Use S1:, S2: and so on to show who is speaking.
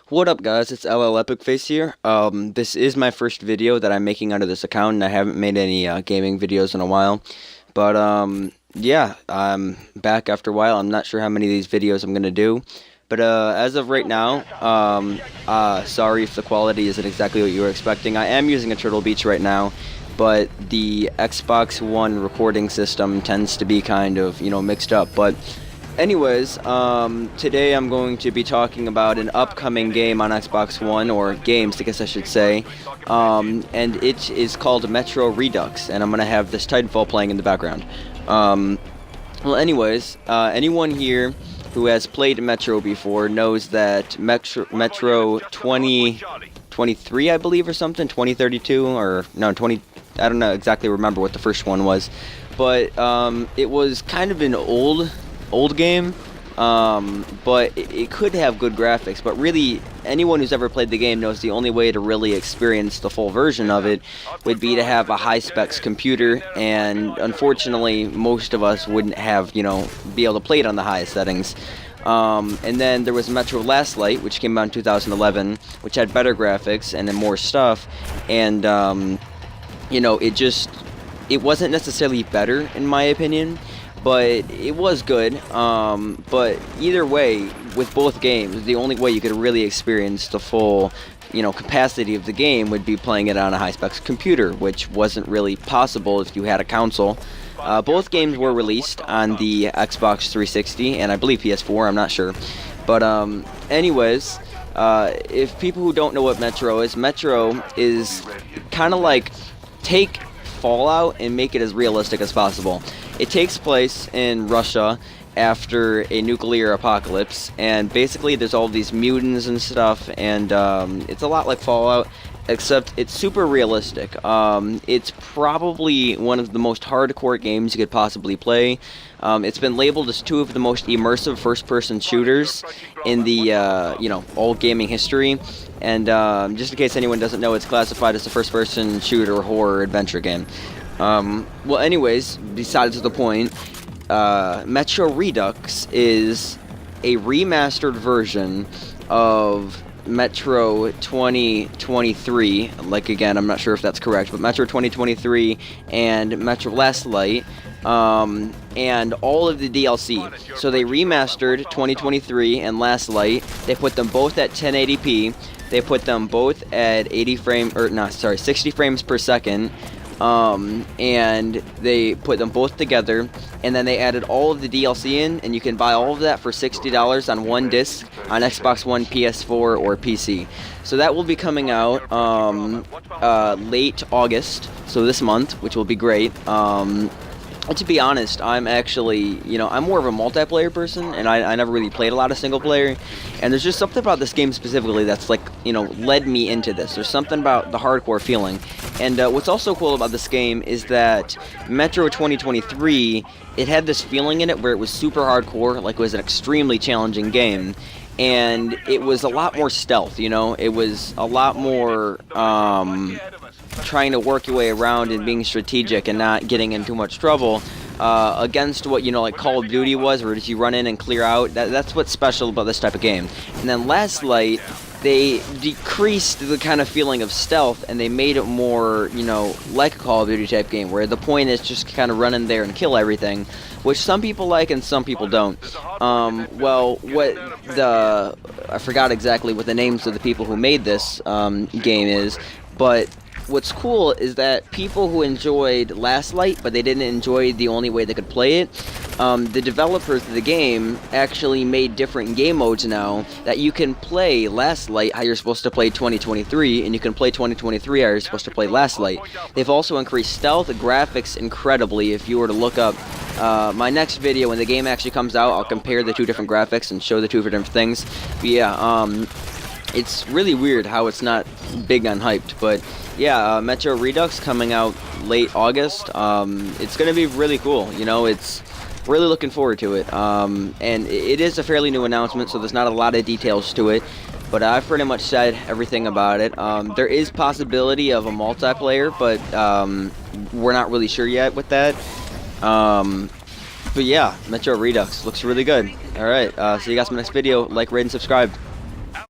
S1: What up, guys? It's LL Epic Face here. This is my first video that I'm making under this account, and I haven't made any gaming videos in a while. But yeah, I'm back after a while. I'm not sure how many of these videos I'm gonna do, but as of right now, sorry if the quality isn't exactly what you were expecting. I am using a Turtle Beach right now, but the Xbox One recording system tends to be kind of, mixed up. But anyways, today I'm going to be talking about an upcoming game on Xbox One, or games, I guess I should say, and it is called Metro Redux, and I'm going to have this Titanfall playing in the background. Well, anyways, anyone here who has played Metro before knows that Metro 2023, I believe, or something, 2032, or no, 20, I don't know exactly remember what the first one was, but it was kind of an old game, but it could have good graphics. But really, anyone who's ever played the game knows the only way to really experience the full version of it would be to have a high-specs computer, and unfortunately, most of us wouldn't have, be able to play it on the highest settings. And then there was Metro Last Light, which came out in 2011, which had better graphics and then more stuff, and it wasn't necessarily better in my opinion, but it was good. But either way, with both games, the only way you could really experience the full, capacity of the game would be playing it on a high-specs computer, which wasn't really possible if you had a console. Both games were released on the Xbox 360 and I believe PS4, I'm not sure. But anyways, if people who don't know what Metro is kind of like take Fallout and make it as realistic as possible. It takes place in Russia after a nuclear apocalypse, and basically there's all these mutants and stuff, and it's a lot like Fallout, except it's super realistic. It's probably one of the most hardcore games you could possibly play. It's been labeled as two of the most immersive first-person shooters in the all gaming history. And just in case anyone doesn't know, it's classified as a first-person shooter horror adventure game. Well, anyways, besides the point, Metro Redux is a remastered version of Metro 2023, like, again, I'm not sure if that's correct, but Metro 2023 and Metro Last Light, and all of the DLC. So they remastered 2023 and Last Light. They put them both at 1080p. They put them both at 60 frames per second. And they put them both together, and then they added all of the DLC in, and you can buy all of that for $60 on one disc on Xbox One, PS4, or PC. So that will be coming out late August, so this month, which will be great. To be honest, I'm actually, I'm more of a multiplayer person, and I never really played a lot of single player, and there's just something about this game specifically that's like, led me into this. There's something about the hardcore feeling, and what's also cool about this game is that Metro 2023, it had this feeling in it where it was super hardcore, like it was an extremely challenging game, and it was a lot more stealth, it was a lot more, trying to work your way around and being strategic and not getting in too much trouble, against what, like Call of Duty was, where you run in and clear out. That's what's special about this type of game. And then Last Light, they decreased the kind of feeling of stealth, and they made it more, like a Call of Duty type game, where the point is just kind of run in there and kill everything, which some people like and some people don't. I forgot exactly what the names of the people who made this game is, but what's cool is that people who enjoyed Last Light, but they didn't enjoy the only way they could play it, the developers of the game actually made different game modes now that you can play Last Light how you're supposed to play 2023, and you can play 2023 how you're supposed to play Last Light. They've also increased stealth and graphics incredibly. If you were to look up my next video, when the game actually comes out, I'll compare the two different graphics and show the two different things. But yeah, it's really weird how it's not big on hyped, but yeah, Metro Redux coming out late August. It's going to be really cool. It's really looking forward to it. And it is a fairly new announcement, so there's not a lot of details to it. But I've pretty much said everything about it. There is possibility of a multiplayer, but we're not really sure yet with that. But yeah, Metro Redux looks really good. Alright, see you guys in the next video. Like, rate, and subscribe.